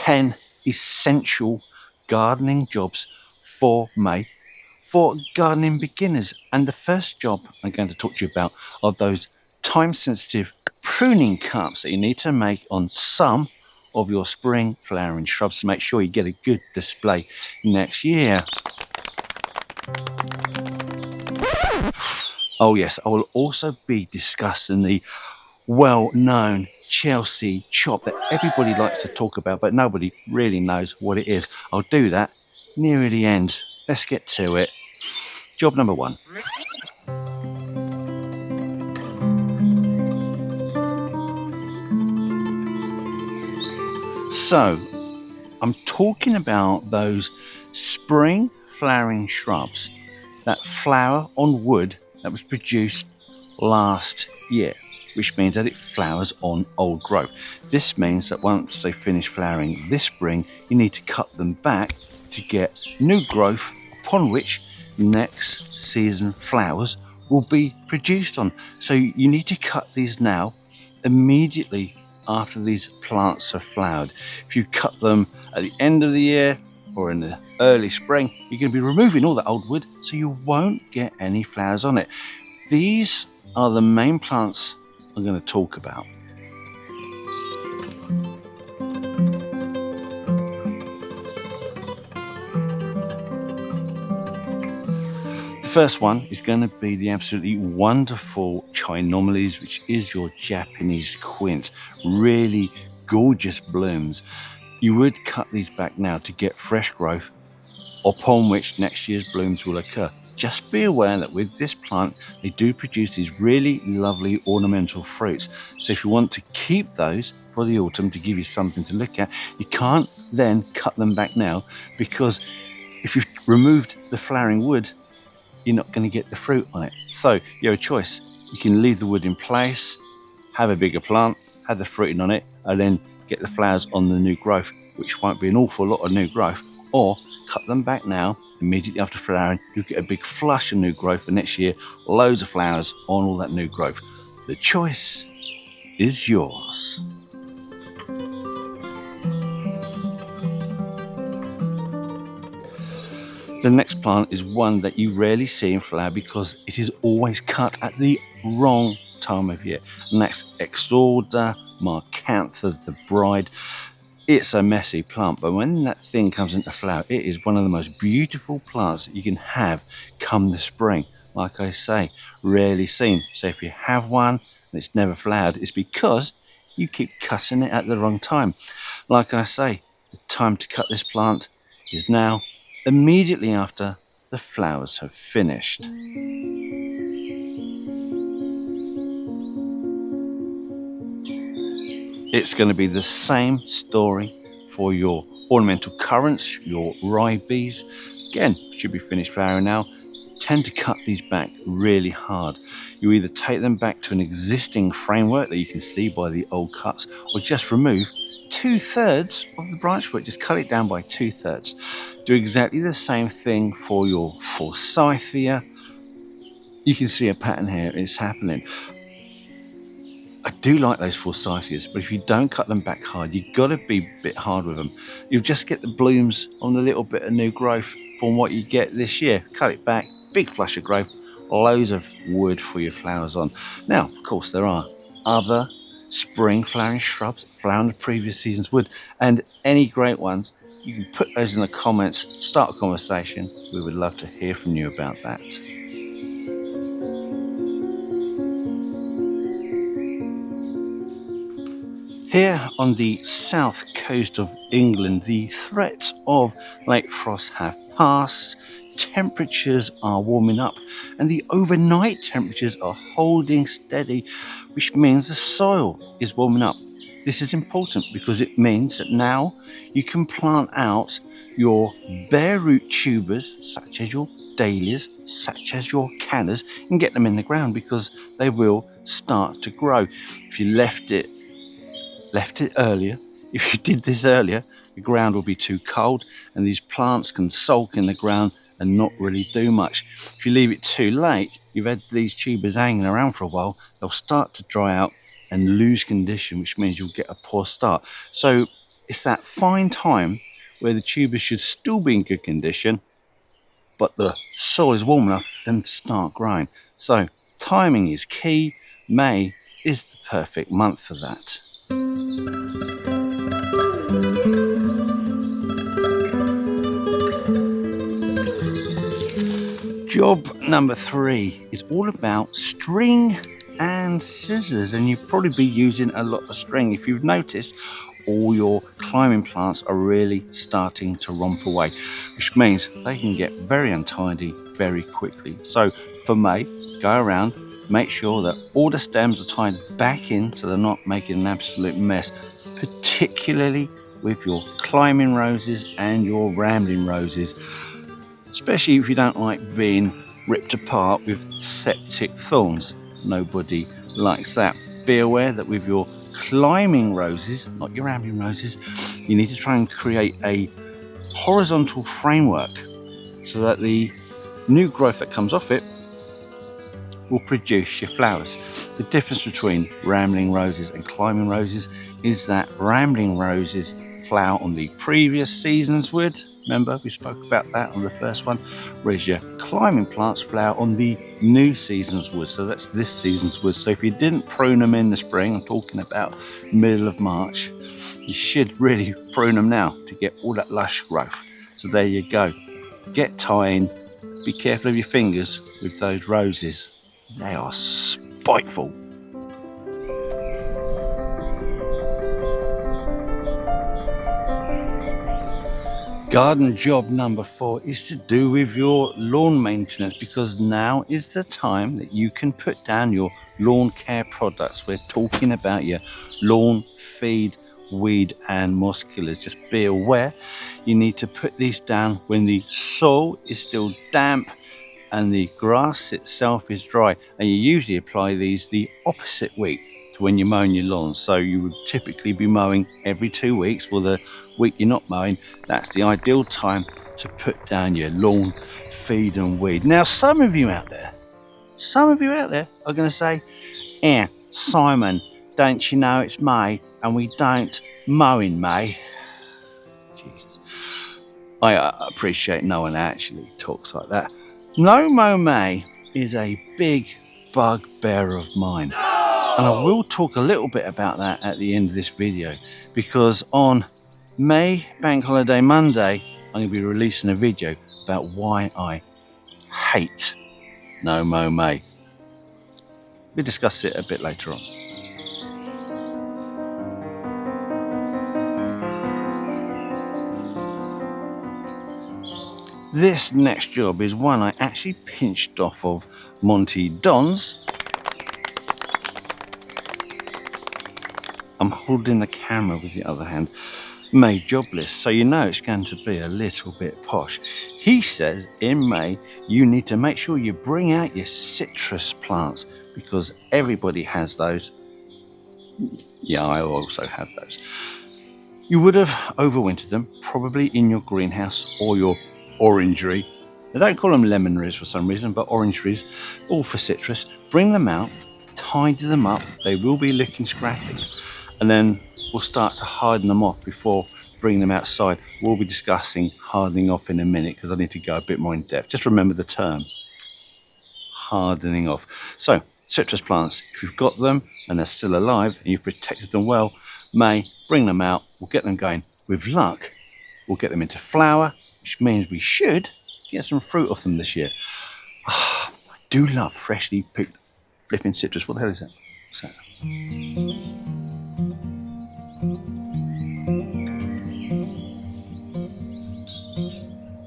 10 essential gardening jobs for May for gardening beginners. And the first job I'm going to talk to you about are those time-sensitive pruning cuts that you need to make on some of your spring flowering shrubs to make sure you get a good display next year. Oh yes, I will also be discussing the well-known Chelsea chop that everybody likes to talk about, but nobody really knows what it is. I'll do that near the end. Let's get to it. Job number 1. So, I'm talking about those spring flowering shrubs that flower on wood that was produced last year, which means that it flowers on old growth. This means that once they finish flowering this spring, you need to cut them back to get new growth upon which next season flowers will be produced on. So you need to cut these now, immediately after these plants have flowered. If you cut them at the end of the year or in the early spring, you're going to be removing all that old wood, so you won't get any flowers on it. These are the main plants I'm going to talk about. The first one is going to be the absolutely wonderful Chinomalies, which is your Japanese quince. Really gorgeous blooms. You would cut these back now to get fresh growth upon which next year's blooms will occur. Just be aware that with this plant, they do produce these really lovely ornamental fruits. So if you want to keep those for the autumn to give you something to look at, you can't then cut them back now, because if you've removed the flowering wood, you're not going to get the fruit on it. So you have a choice. You can leave the wood in place, have a bigger plant, have the fruiting on it, and then get the flowers on the new growth, which won't be an awful lot of new growth, or cut them back now. Immediately after flowering, you'll get a big flush of new growth, and next year loads of flowers on all that new growth. The choice is yours. The next plant is one that you rarely see in flower because it is always cut at the wrong time of year, and that's Exochorda, Marcantha, the bride. It's a messy plant, but when that thing comes into flower, it is one of the most beautiful plants that you can have come the spring. Like I say, rarely seen. So if you have one and it's never flowered, it's because you keep cutting it at the wrong time. Like I say, the time to cut this plant is now, immediately after the flowers have finished. It's going to be the same story for your ornamental currants, your ribes. Again, should be finished flowering now. Tend to cut these back really hard. You either take them back to an existing framework that you can see by the old cuts, or just remove 2/3 of the branch work. Just cut it down by 2/3. Do exactly the same thing for your Forsythia. You can see a pattern here, it's happening. I do like those Forsythias, but if you don't cut them back hard, you've got to be a bit hard with them. You'll just get the blooms on the little bit of new growth from what you get this year. Cut it back, big flush of growth, loads of wood for your flowers on. Now, of course, there are other spring flowering shrubs that flower in the previous season's wood, and any great ones, you can put those in the comments, start a conversation. We would love to hear from you about that. Here on the south coast of England, the threats of late frost have passed, temperatures are warming up, and the overnight temperatures are holding steady, which means the soil is warming up. This is important because it means that now you can plant out your bare root tubers, such as your dahlias, such as your cannas, and get them in the ground because they will start to grow. If you left it earlier, if you did this earlier, the ground will be too cold and these plants can sulk in the ground and not really do much. If you leave it too late, you've had these tubers hanging around for a while, they'll start to dry out and lose condition, which means you'll get a poor start. So It's that fine time where the tubers should still be in good condition, but the soil is warm enough for them to start growing. So timing is key. May is the perfect month for that. Job number 3 is all about string and scissors, and you'll probably be using a lot of string. If you've noticed, all your climbing plants are really starting to romp away, which means they can get very untidy very quickly. So for May, go around, make sure that all the stems are tied back in so they're not making an absolute mess, particularly with your climbing roses and your rambling roses, especially if you don't like being ripped apart with septic thorns. Nobody likes that. Be aware that with your climbing roses, not your rambling roses, you need to try and create a horizontal framework so that the new growth that comes off it will produce your flowers. The difference between rambling roses and climbing roses is that rambling roses flower on the previous season's wood. Remember, we spoke about that on the first one, whereas your climbing plants flower on the new season's wood. So that's this season's wood. So if you didn't prune them in the spring, I'm talking about middle of March, you should really prune them now to get all that lush growth. So there you go. Get tying. Be careful of your fingers with those roses. They are spiteful. Garden job number 4 is to do with your lawn maintenance, because now is the time that you can put down your lawn care products. We're talking about your lawn feed, weed and moss killers. Just be aware you need to put these down when the soil is still damp and the grass itself is dry, and you usually apply these the opposite week to when you're mowing your lawn. So you would typically be mowing every 2 weeks. Well, the week you're not mowing, that's the ideal time to put down your lawn feed and weed. Now some of you out there are going to say, Simon, don't you know it's May and we don't mow in May? Jesus, I appreciate no one actually talks like that. No Mow May is a big bugbear of mine, and I will talk a little bit about that at the end of this video, because on May Bank Holiday Monday I'm going to be releasing a video about why I hate No Mow May. We'll discuss it a bit later on. This next job is one I actually pinched off of Monty Don's. I'm holding the camera with the other hand. May job list, so you know it's going to be a little bit posh. He says in May you need to make sure you bring out your citrus plants, because everybody has those. Yeah, I also have those. You would have overwintered them probably in your greenhouse or your orangery. They don't call them lemonries for some reason, but orangeries, all for citrus. Bring them out, tidy them up. They will be looking scrappy, and then we'll start to harden them off before bringing them outside. We'll be discussing hardening off in a minute, because I need to go a bit more in depth. Just remember the term, hardening off. So citrus plants, if you've got them and they're still alive and you've protected them well, May, bring them out. We'll get them going. With luck, we'll get them into flower, which means we should get some fruit off them this year. I do love freshly picked flipping citrus. What the hell is that? What's that?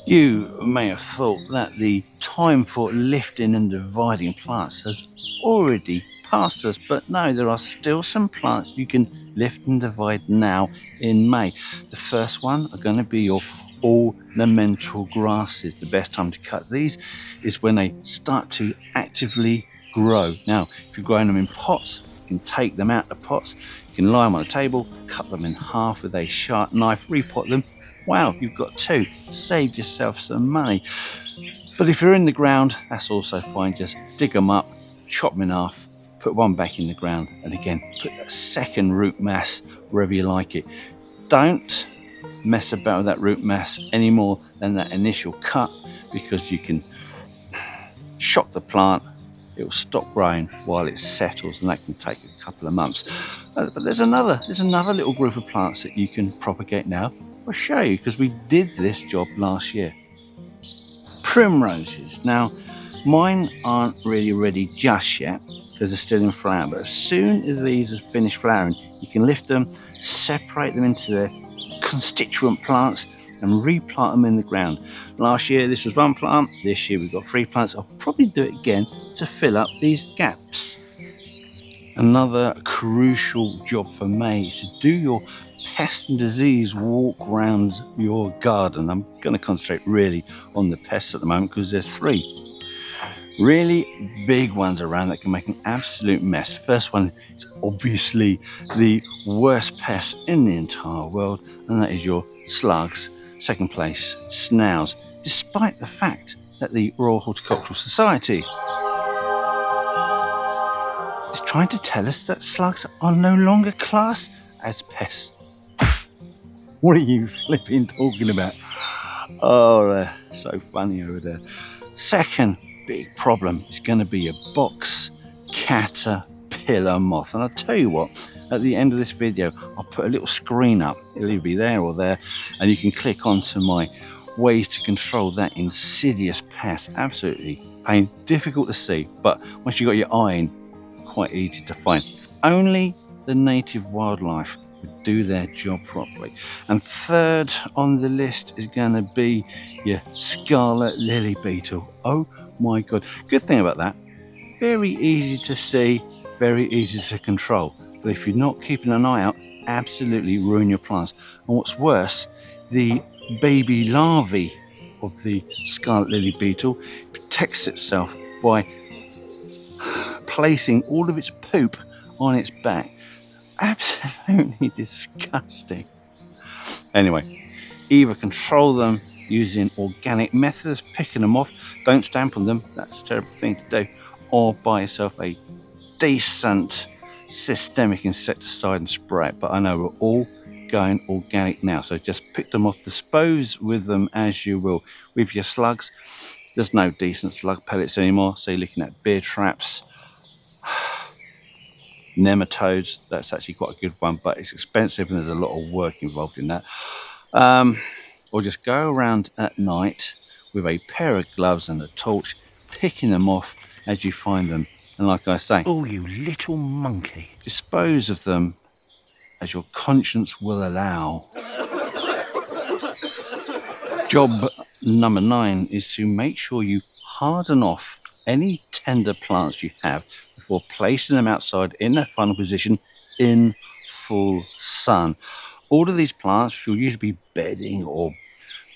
You may have thought that the time for lifting and dividing plants has already passed us, but no, there are still some plants you can lift and divide now in May. The first one are going to be your ornamental grasses. The best time to cut these is when they start to actively grow. Now, if you're growing them in pots, you can take them out of the pots, you can lie them on a table, cut them in half with a sharp knife, repot them. Wow, you've got 2. Saved yourself some money. But if you're in the ground, that's also fine. Just dig them up, chop them in half, put one back in the ground, and again, put that second root mass wherever you like it. Don't mess about with that root mass any more than that initial cut, because you can shock the plant. It will stop growing while it settles, and that can take a couple of months. But there's another little group of plants that you can propagate now. I'll show you, because we did this job last year. Primroses. Now, mine aren't really ready just yet because they're still in flower, but as soon as these have finished flowering, you can lift them, separate them into their constituent plants, and replant them in the ground. Last year this was one plant, this year we've got 3 plants. I'll probably do it again to fill up these gaps. Another crucial job for May is to do your pest and disease walk around your garden. I'm going to concentrate really on the pests at the moment because there's 3 really big ones around that can make an absolute mess. First one is obviously the worst pest in the entire world, and that is your slugs. Second place, snails, despite the fact that the Royal Horticultural Society is trying to tell us that slugs are no longer classed as pests. What are you flipping talking about? Oh, they're so funny over there. Second big problem is going to be a box caterpillar moth. And I'll tell you what, at the end of this video, I'll put a little screen up. It'll either be there or there, and you can click onto my ways to control that insidious pest. Absolutely difficult to see, but once you've got your eye in, quite easy to find. Only the native wildlife would do their job properly. And third on the list is going to be your scarlet lily beetle. Oh my god, good thing about that, very easy to see, very easy to control, but if you're not keeping an eye out, absolutely ruin your plants. And what's worse, the baby larvae of the scarlet lily beetle protects itself by placing all of its poop on its back. Absolutely disgusting. Anyway, either control them using organic methods, picking them off, don't stamp on them, that's a terrible thing to do, or buy yourself a decent systemic insecticide and spray it. But I know we're all going organic now, so just pick them off, dispose with them as you will. With your slugs, there's no decent slug pellets anymore, so you're looking at beer traps, nematodes. That's actually quite a good one, but it's expensive and there's a lot of work involved in that. Or just go around at night with a pair of gloves and a torch, picking them off as you find them. And like I say, oh, you little monkey, dispose of them as your conscience will allow. Job number 9 is to make sure you harden off any tender plants you have before placing them outside in their final position in full sun. All of these plants will usually be bedding or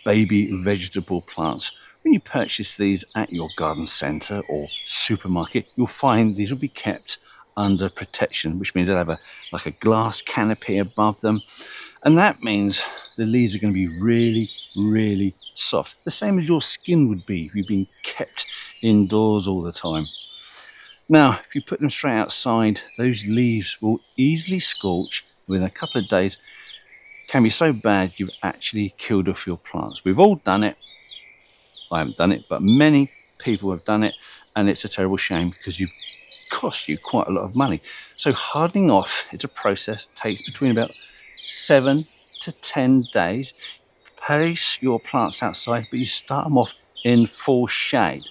baby vegetable plants. When you purchase these at your garden centre or supermarket, you'll find these will be kept under protection, which means they'll have like a glass canopy above them, and that means the leaves are going to be really, really soft, the same as your skin would be if you've been kept indoors all the time. Now, if you put them straight outside, those leaves will easily scorch within a couple of days. Can be so bad you've actually killed off your plants. We've all done it. I haven't done it, but many people have done it, and it's a terrible shame because it cost you quite a lot of money. So hardening off, it's a process, takes between about 7 to 10 days. Place your plants outside, but you start them off in full shade.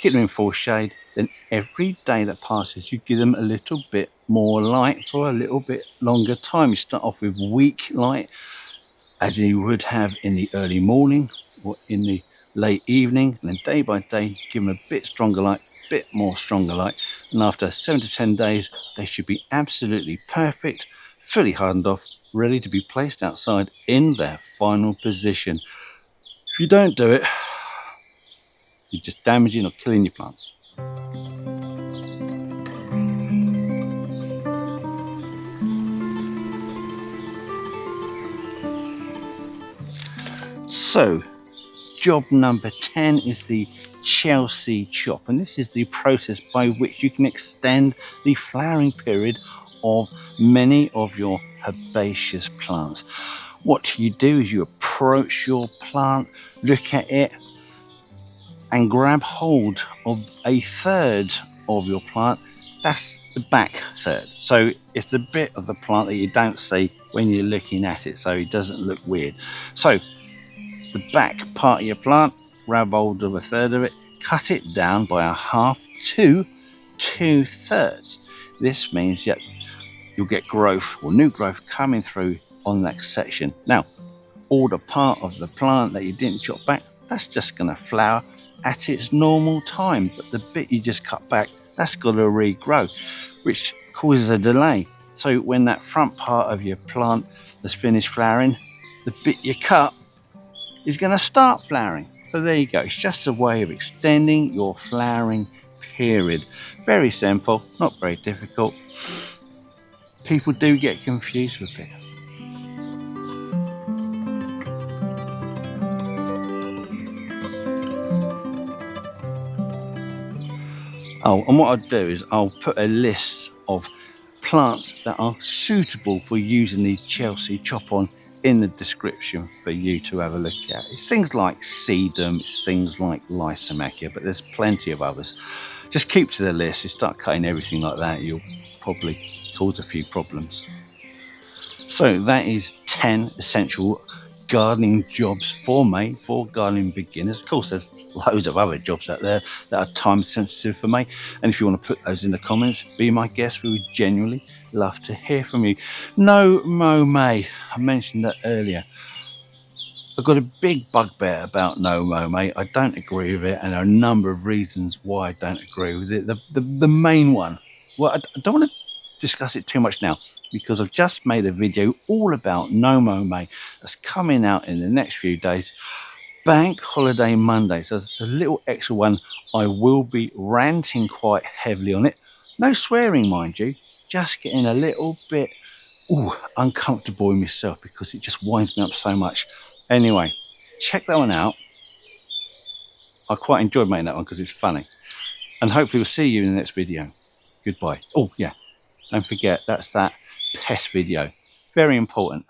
Keep them in full shade, then every day that passes you give them a little bit more light for a little bit longer time. You start off with weak light, as you would have in the early morning or in the late evening, and then day by day give them a bit stronger light, bit more stronger light, and after 7 to 10 days they should be absolutely perfect, fully hardened off, ready to be placed outside in their final position. If you don't do it, you're just damaging or killing your plants. So, job number 10 is the Chelsea chop, and this is the process by which you can extend the flowering period of many of your herbaceous plants. What you do is you approach your plant, look at it, and grab hold of a third of your plant. That's the back third. So it's the bit of the plant that you don't see when you're looking at it, so it doesn't look weird. So the back part of your plant, grab hold of a third of it, cut it down by a half to 2/3. This means that you'll get growth or new growth coming through on that section. Now, all the part of the plant that you didn't chop back, that's just going to flower at its normal time. But the bit you just cut back, that's got to regrow, which causes a delay. So when that front part of your plant has finished flowering, the bit you cut is going to start flowering. So there you go. It's just a way of extending your flowering period. Very simple, not very difficult. People do get confused with it. Oh, and what I'll do is I'll put a list of plants that are suitable for using the Chelsea chop-on in the description for you to have a look at. It's things like sedum, it's things like Lysimachia, but there's plenty of others. Just keep to the list. You start cutting everything like that, you'll probably cause a few problems. So that is 10 essential gardening jobs for May, for gardening beginners. Of course, there's loads of other jobs out there that are time sensitive for May, and if you want to put those in the comments, be my guest. We would genuinely love to hear from you. No Mow May, I mentioned that earlier. I've got a big bugbear about No Mow May. I don't agree with it, and there are a number of reasons why I don't agree with it. The main one, well, I don't want to discuss it too much now, because I've just made a video all about No Mow May that's coming out in the next few days. Bank Holiday Monday, so it's a little extra one. I will be ranting quite heavily on it. No swearing, mind you, just getting a little bit uncomfortable in myself because it just winds me up so much. Anyway, check that one out. I quite enjoyed making that one because it's funny. And hopefully we'll see you in the next video. Goodbye. Oh yeah, don't forget, that's that pest video. Very important.